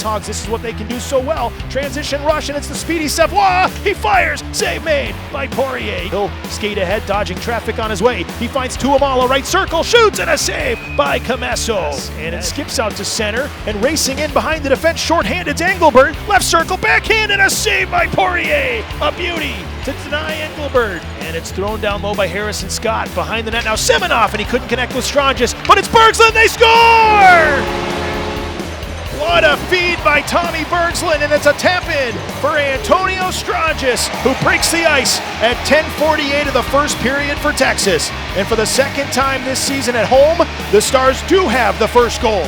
Ice Hogs, this is what they can do so well. Transition rush, and it's the speedy Savoie. He fires. Save made by Poirier. He'll skate ahead, dodging traffic on his way. He finds Tuamala, right circle, shoots, and a save by Camesso. And it skips out to center, and racing in behind the defense, short-handed's Engelbert. Left circle, backhand, and a save by Poirier. A beauty to deny Engelbert. And it's thrown down low by Harrison Scott. Behind the net now, Semenoff, and he couldn't connect with Strangis, but it's Bergslund, they score! What a feed by Tommy Bergslund, and it's a tap-in for Antonio Strangis, who breaks the ice at 10:48 of the first period for Texas. And for the second time this season at home, the Stars do have the first goal.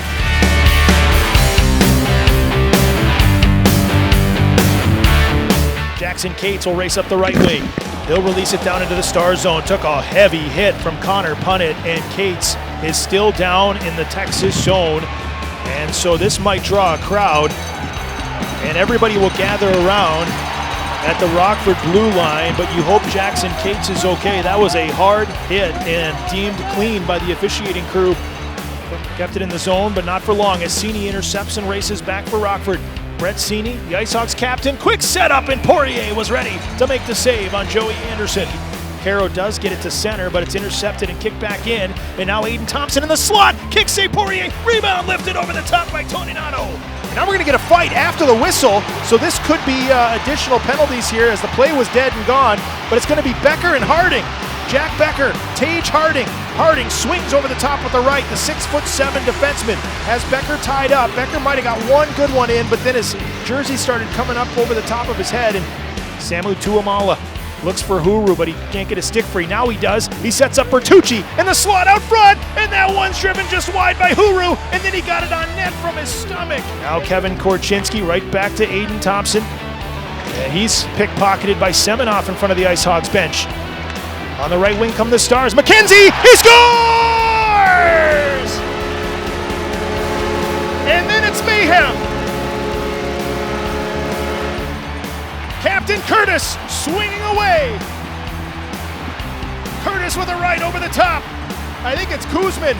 Jackson Cates will race up the right wing. He'll release it down into the Star zone. Took a heavy hit from Connor Punnett, and Cates is still down in the Texas zone. And so this might draw a crowd, and everybody will gather around at the Rockford blue line, but you hope Jackson Cates is okay. That was a hard hit and deemed clean by the officiating crew. Kept it in the zone, but not for long, as Cini intercepts and races back for Rockford. Brett Cini, the Ice Hogs captain, quick setup, and Poirier was ready to make the save on Joey Anderson. Caro does get it to center, but it's intercepted and kicked back in. And now Aiden Thompson in the slot. Kick save Poirier. Rebound lifted over the top by Toninato. And now we're going to get a fight after the whistle. So this could be additional penalties here, as the play was dead and gone. But it's going to be Becker and Harding. Jack Becker, Tage Harding. Harding swings over the top with the right. The 6'7" defenseman has Becker tied up. Becker might have got one good one in, but then his jersey started coming up over the top of his head. And Samu Tuamala looks for Huru, but he can't get a stick free. Now he does. He sets up Bertucci in the slot out front, and that one's driven just wide by Huru, and then he got it on net from his stomach. Now Kevin Korchinski right back to Aiden Thompson, and he's pickpocketed by Semenoff in front of the Ice Hogs bench. On the right wing come the Stars. McKenzie, he scores! And then it's mayhem. Captain Curtis swinging away. Curtis with a right over the top. I think it's Kuzmin.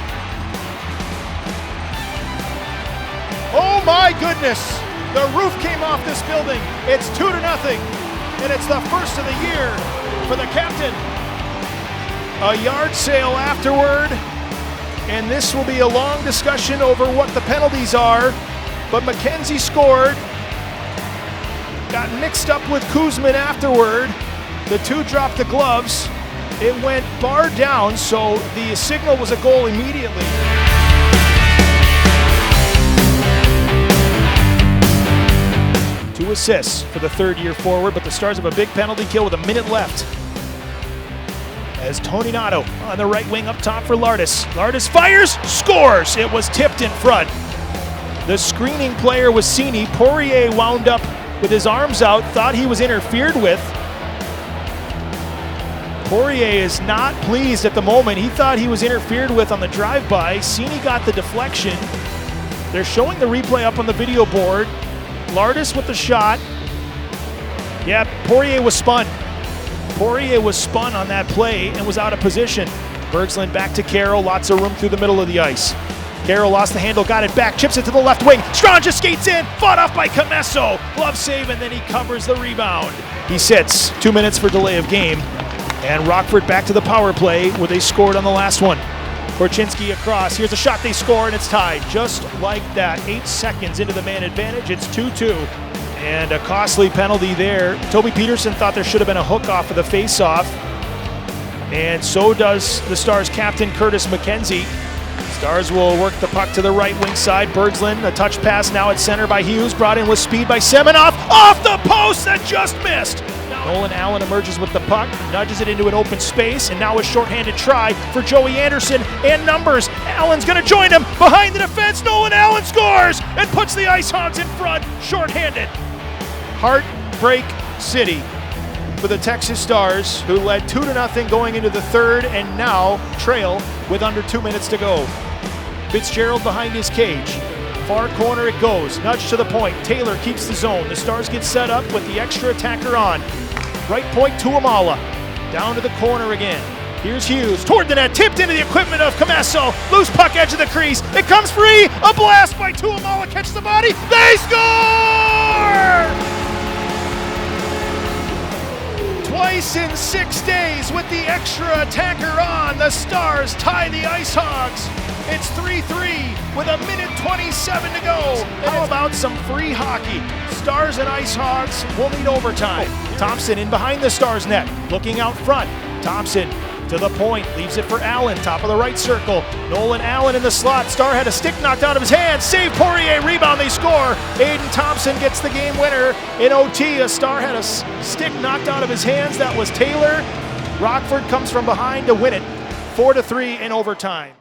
Oh my goodness. The roof came off this building. It's 2-0, and it's the first of the year for the captain. A yard sale afterward, and this will be a long discussion over what the penalties are, but McKenzie scored. Got mixed up with Kuzmin afterward. The two dropped the gloves. It went bar down, so the signal was a goal immediately. 2 assists for the third-year forward, but the Stars have a big penalty kill with a minute left. As Toninato on the right wing up top for Lardis. Lardis fires, scores! It was tipped in front. The screening player was Cini. Poirier wound up with his arms out, thought he was interfered with. Poirier is not pleased at the moment. He thought he was interfered with on the drive-by. Cini got the deflection. They're showing the replay up on the video board. Lardis with the shot. Yeah, Poirier was spun. Poirier was spun on that play and was out of position. Bergslund back to Carroll, lots of room through the middle of the ice. Carroll lost the handle, got it back, chips it to the left wing. Strangis skates in, fought off by Camesso. Glove save, and then he covers the rebound. He sits, 2 minutes for delay of game. And Rockford back to the power play where they scored on the last one. Korchinski across, here's a shot, they score, and it's tied. Just like that, 8 seconds into the man advantage, it's 2-2. And a costly penalty there. Toby Peterson thought there should have been a hook off of the face-off. And so does the Stars captain Curtis McKenzie. Stars will work the puck to the right wing side. Bergslund, a touch pass now at center by Hughes, brought in with speed by Semenoff. Off the post that just missed. Nolan Allen emerges with the puck, nudges it into an open space, and now a shorthanded try for Joey Anderson and numbers. Allen's going to join him behind the defense. Nolan Allen scores and puts the Ice Hogs in front, shorthanded. Heartbreak City for the Texas Stars, who led 2-0 going into the third and now trail with under 2 minutes to go. Fitzgerald behind his cage. Far corner it goes, nudge to the point. Taylor keeps the zone. The Stars get set up with the extra attacker on. Right point, Tuamala. Down to the corner again. Here's Hughes toward the net, tipped into the equipment of Comesso. Loose puck, edge of the crease. It comes free. A blast by Tuamala, catches the body. They score! Twice in 6 days with the extra attacker on, the Stars tie the Ice Hogs. It's 3-3 with 1:27 to go. How about some free hockey? Stars and Ice Hogs will need overtime. Thompson in behind the Stars net, looking out front. Thompson to the point, leaves it for Allen, top of the right circle. Nolan Allen in the slot. Star had a stick knocked out of his hand. Save Poirier, rebound, they score. Aiden Thompson gets the game winner in OT. A Star had a stick knocked out of his hands. That was Taylor. Rockford comes from behind to win it, 4-3 in overtime.